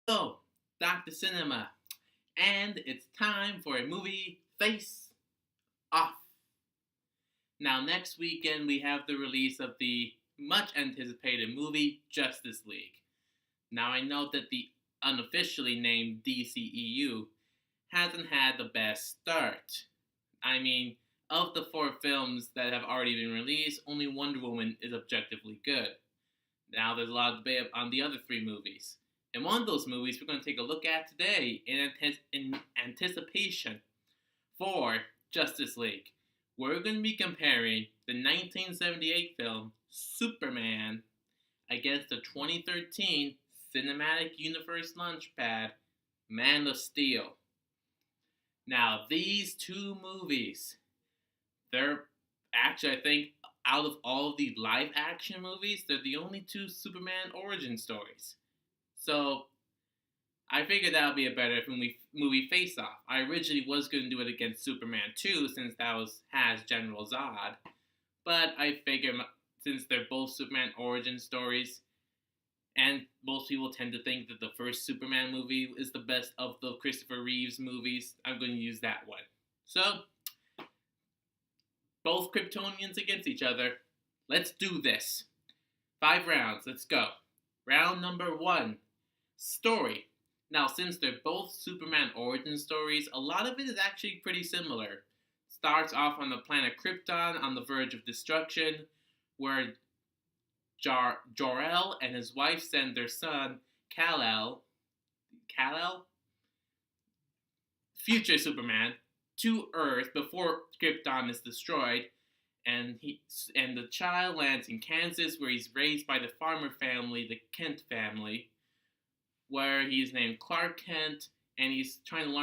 Oh, Dr. Cinema, and it's time for a movie face off. Now, next weekend we have the release of the much anticipated movie Justice League. Now, I know that the unofficially named DCEU hasn't had the best start. I mean, of the four films that have already been released, only Wonder Woman is objectively good. Now there's a lot of debate on the other three movies. And one of those movies we're going to take a look at today in anticipation for Justice League. We're going to be comparing the 1978 film Superman against the 2013 Cinematic Universe Launchpad Man of Steel. Now, these two movies, they're actually, I think, out of all of the live action movies, they're the only two Superman origin stories. So I figured that would be a better movie face off. I originally was going to do it against Superman 2 since has General Zod, but I figured since they're both Superman origin stories, and most people tend to think that the first Superman movie is the best of the Christopher Reeves movies, I'm going to use that one. So, both Kryptonians against each other. Let's do this. 5 rounds. Let's go. Round number 1. Story. Now, since they're both Superman origin stories, a lot of it is actually pretty similar. Starts off on the planet Krypton on the verge of destruction, where Jor-El and his wife send their son, Kal-El, future Superman, to Earth before Krypton is destroyed, and the child lands in Kansas, where he's raised by the farmer family, the Kent family, where he's named Clark Kent, and he's trying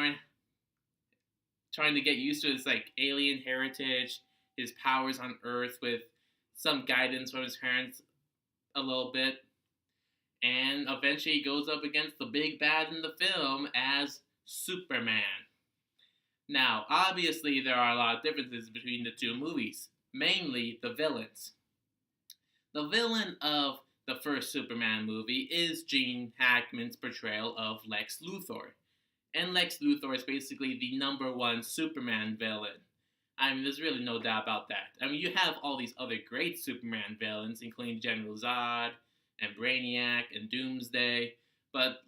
to get used to his alien heritage, his powers on Earth with some guidance from his parents a little bit, and eventually he goes up against the big bad in the film as Superman. Now, obviously, there are a lot of differences between the two movies, mainly the villains. The villain of the first Superman movie is Gene Hackman's portrayal of Lex Luthor. And Lex Luthor is basically the number one Superman villain. I mean, there's really no doubt about that. I mean, you have all these other great Superman villains, including General Zod, and Brainiac, and Doomsday, but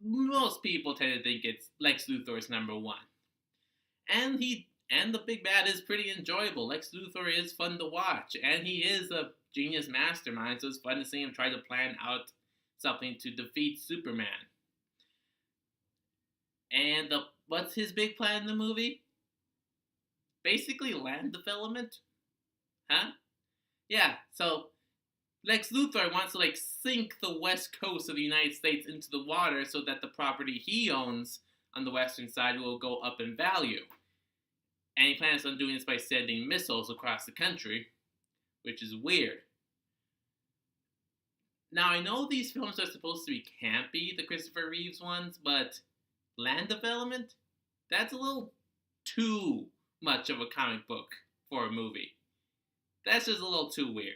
most people tend to think it's Lex Luthor's number one. And the big bad is pretty enjoyable. Lex Luthor is fun to watch, and he is a genius mastermind, so it's fun to see him try to plan out something to defeat Superman. And what's his big plan in the movie? Basically land development? Huh? Yeah, so Lex Luthor wants to sink the west coast of the United States into the water so that the property he owns on the western side will go up in value. And he plans on doing this by sending missiles across the country, which is weird. Now, I know these films are supposed to be campy, the Christopher Reeves ones, but land development? That's a little too much of a comic book for a movie. That's just a little too weird.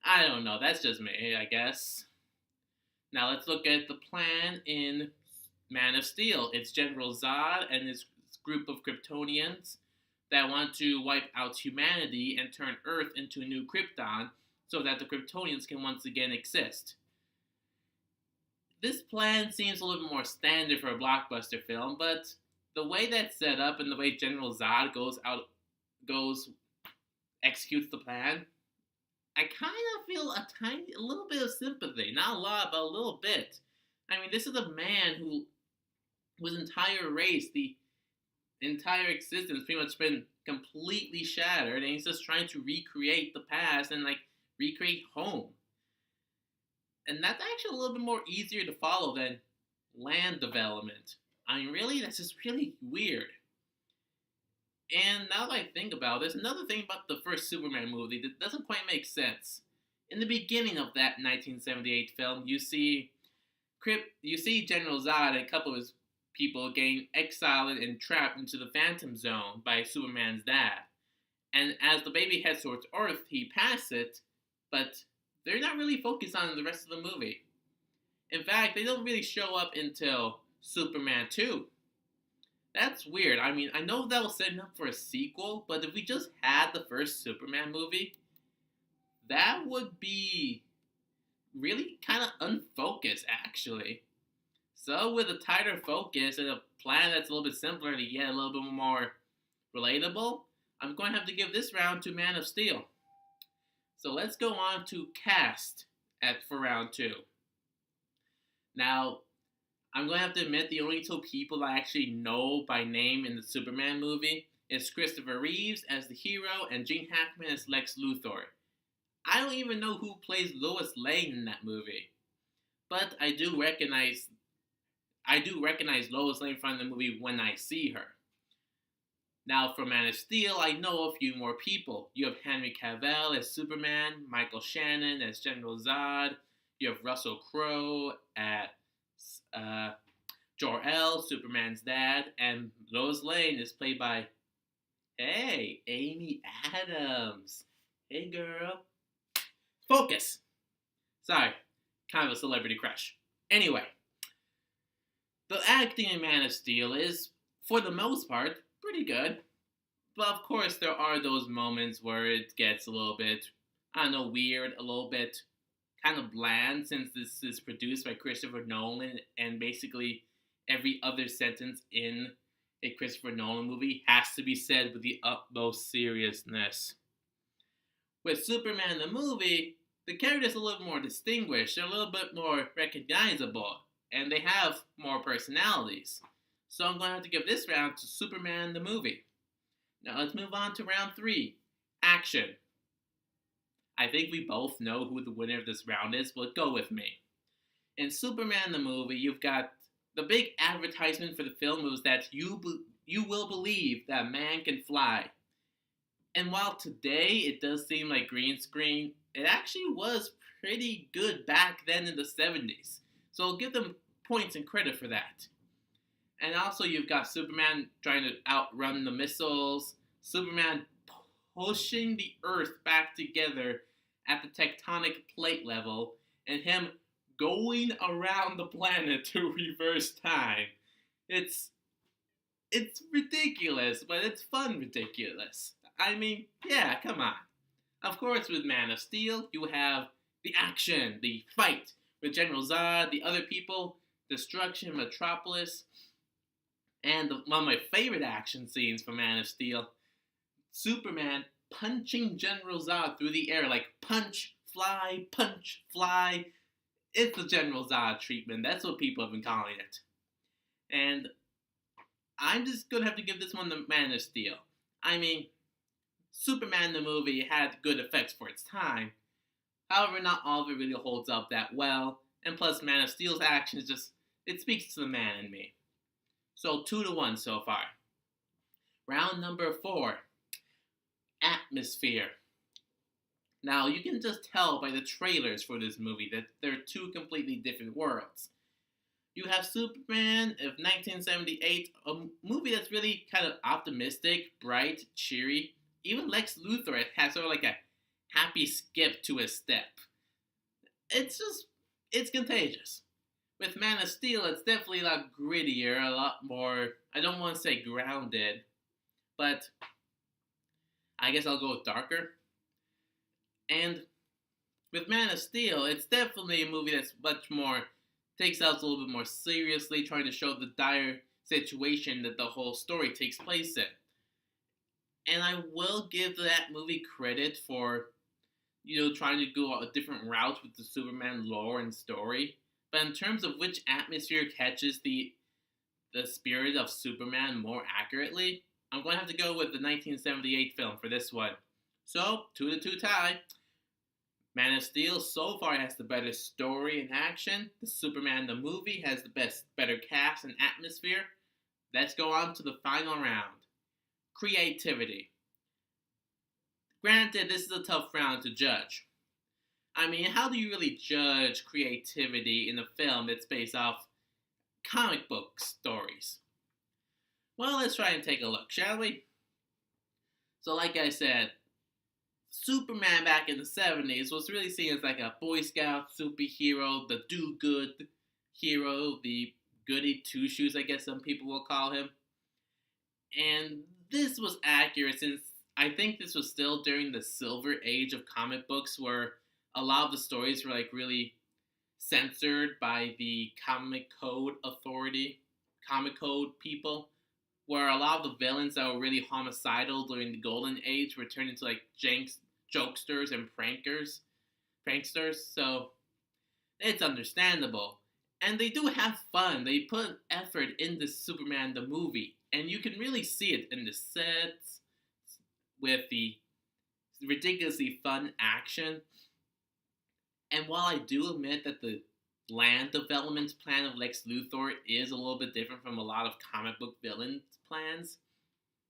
I don't know, that's just me, I guess. Now let's look at the plan in Man of Steel. It's General Zod and his group of Kryptonians that want to wipe out humanity and turn Earth into a new Krypton so that the Kryptonians can once again exist. This plan seems a little bit more standard for a blockbuster film, but the way that's set up and the way General Zod executes the plan, I kind of feel a little bit of sympathy. Not a lot, but a little bit. I mean, this is a man whose entire race, the entire existence, pretty much been completely shattered, and he's just trying to recreate the past and recreate home. And that's actually a little bit more easier to follow than land development. I mean, really, that's just really weird. And now that I think about it, there's another thing about the first Superman movie that doesn't quite make sense. In the beginning of that 1978 film, you see General Zod and a couple of his people getting exiled and trapped into the Phantom Zone by Superman's dad. And as the baby heads towards Earth, he passes it, but they're not really focused on the rest of the movie. In fact, they don't really show up until Superman 2. That's weird. I mean, I know that was setting up for a sequel, but if we just had the first Superman movie, that would be really kind of unfocused, actually. So, with a tighter focus and a plan that's a little bit simpler to get a little bit more relatable, I'm going to have to give this round to Man of Steel. So, let's go on to cast for round 2. Now, I'm going to have to admit the only two people I actually know by name in the Superman movie is Christopher Reeves as the hero and Gene Hackman as Lex Luthor. I don't even know who plays Lois Lane in that movie, but I do recognize Lois Lane from the movie when I see her. Now, for Man of Steel, I know a few more people. You have Henry Cavill as Superman, Michael Shannon as General Zod, you have Russell Crowe as Jor-El, Superman's dad, and Lois Lane is played by, hey, Amy Adams. Hey, girl. Focus. Sorry, kind of a celebrity crush. Anyway, the acting in Man of Steel is, for the most part, pretty good. But of course, there are those moments where it gets a little bit, weird, a little bit kind of bland, since this is produced by Christopher Nolan, and basically every other sentence in a Christopher Nolan movie has to be said with the utmost seriousness. With Superman the movie, the characters are a little more distinguished, they're a little bit more recognizable, and they have more personalities. So I'm going to have to give this round to Superman the movie. Now let's move on to round 3, action. I think we both know who the winner of this round is, but go with me. In Superman the movie, you've got the big advertisement for the film was that you will believe that man can fly. And while today it does seem like green screen, it actually was pretty good back then in the 70s. So I'll give them points and credit for that. And also you've got Superman trying to outrun the missiles, Superman pushing the Earth back together at the tectonic plate level, and him going around the planet to reverse time. It's ridiculous, but it's fun ridiculous. I mean, yeah, come on. Of course, with Man of Steel, you have the action, the fight with General Zod, the other people, destruction, Metropolis, and one of my favorite action scenes from Man of Steel, Superman punching General Zod through the air, like punch, fly, punch, fly. It's the General Zod treatment. That's what people have been calling it. And I'm just going to have to give this one to Man of Steel. I mean, Superman the movie had good effects for its time. However, not all of it really holds up that well. And plus, Man of Steel's action is just, it speaks to the man in me. So 2-1 so far. Round number 4. Atmosphere. Now, you can just tell by the trailers for this movie that they're two completely different worlds. You have Superman of 1978, a movie that's really kind of optimistic, bright, cheery. Even Lex Luthor has sort of like a happy skip to his step. It's contagious. With Man of Steel, it's definitely a lot grittier, a lot more, I don't want to say grounded, but I guess I'll go with darker. And with Man of Steel, it's definitely a movie that's much more, takes out a little bit more seriously, trying to show the dire situation that the whole story takes place in. And I will give that movie credit for, trying to go a different route with the Superman lore and story. But in terms of which atmosphere catches the spirit of Superman more accurately, I'm going to have to go with the 1978 film for this one. So, 2-2 tie. Man of Steel so far has the better story and action. The Superman the movie has the better cast and atmosphere. Let's go on to the final round. Creativity. Granted, this is a tough round to judge. I mean, how do you really judge creativity in a film that's based off comic book stories? Well, let's try and take a look, shall we? So like I said, Superman back in the 70s was really seen as like a Boy Scout superhero, the do-good, hero, the goody two shoes, I guess some people will call him. And this was accurate since I think this was still during the silver age of comic books where a lot of the stories were like really censored by the comic code authority, comic code people, where a lot of the villains that were really homicidal during the golden age were turned into like jokesters and pranksters. So it's understandable. And they do have fun. They put effort into Superman the movie. And you can really see it in the sets with the ridiculously fun action. And while I do admit that the land development plan of Lex Luthor is a little bit different from a lot of comic book villains' plans,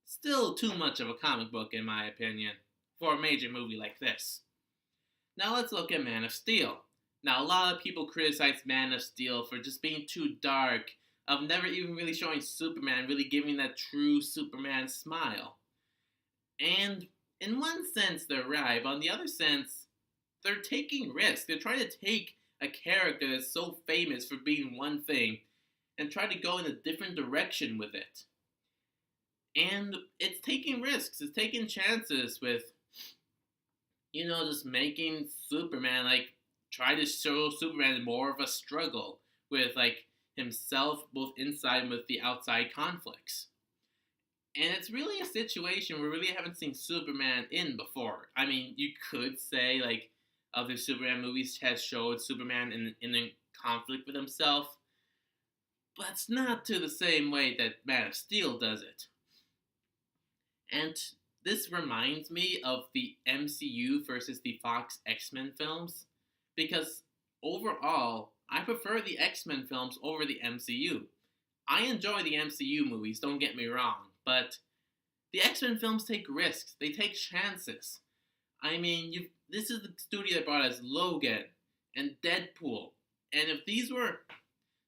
still too much of a comic book in my opinion for a major movie like this. Now let's look at Man of Steel. Now, a lot of people criticize Man of Steel for just being too dark, of never even really showing Superman, really giving that true Superman smile. And in one sense, they're right, but on the other sense, they're taking risks. They're trying to take a character that's so famous for being one thing and try to go in a different direction with it. And it's taking risks. It's taking chances with, just making Superman, like, try to show Superman more of a struggle with, like, himself both inside and with the outside conflicts. And it's really a situation we really haven't seen Superman in before. I mean, you could say, like, other Superman movies has showed Superman in a conflict with himself, but it's not to the same way that Man of Steel does it. And this reminds me of the MCU versus the Fox X-Men films, because overall, I prefer the X-Men films over the MCU. I enjoy the MCU movies, don't get me wrong, but the X-Men films take risks, they take chances. I mean, this is the studio that brought us Logan and Deadpool, and if these were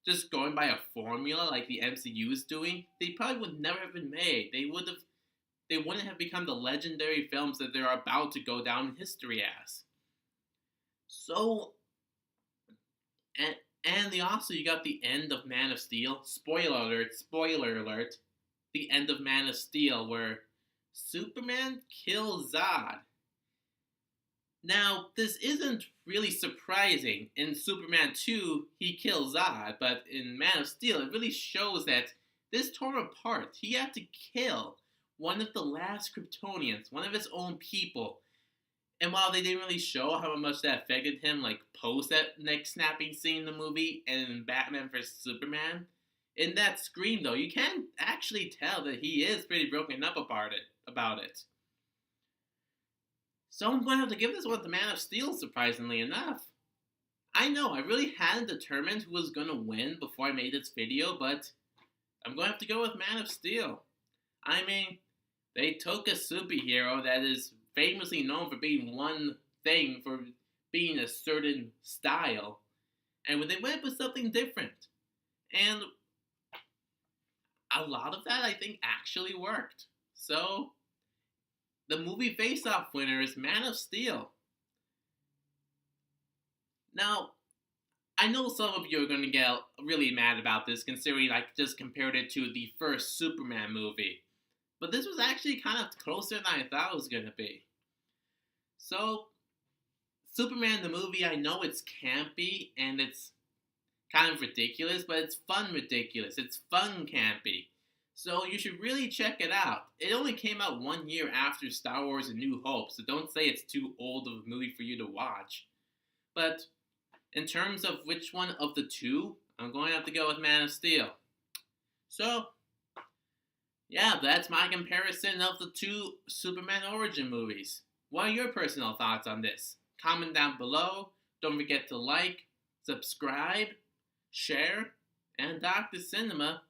just going by a formula like the MCU is doing, they probably would never have been made. They wouldn't have become the legendary films that they're about to go down in history as. So, and also you got the end of Man of Steel. Spoiler alert, the end of Man of Steel where Superman kills Zod. Now, this isn't really surprising. In Superman 2, he kills Zod, but in Man of Steel, it really shows that this tore apart. He had to kill one of the last Kryptonians, one of his own people. And while they didn't really show how much that affected him, like post that neck snapping scene in the movie and in Batman vs Superman, in that scream though, you can actually tell that he is pretty broken up about it. So I'm going to have to give this one to Man of Steel, surprisingly enough. I know, I really hadn't determined who was going to win before I made this video, but I'm going to have to go with Man of Steel. I mean, they took a superhero that is famously known for being one thing, for being a certain style, and they went with something different. And a lot of that, I think, actually worked. So, the movie face-off winner is Man of Steel. Now, I know some of you are going to get really mad about this, considering I just compared it to the first Superman movie. But this was actually kind of closer than I thought it was going to be. So, Superman the movie, I know it's campy and it's kind of ridiculous, but it's fun ridiculous. It's fun campy. So you should really check it out. It only came out 1 year after Star Wars A New Hope, so don't say it's too old of a movie for you to watch. But in terms of which one of the two, I'm going to have to go with Man of Steel. So, yeah, that's my comparison of the two Superman origin movies. What are your personal thoughts on this? Comment down below. Don't forget to like, subscribe, share, and Dr. Cinema.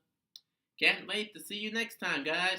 Can't wait to see you next time, guys.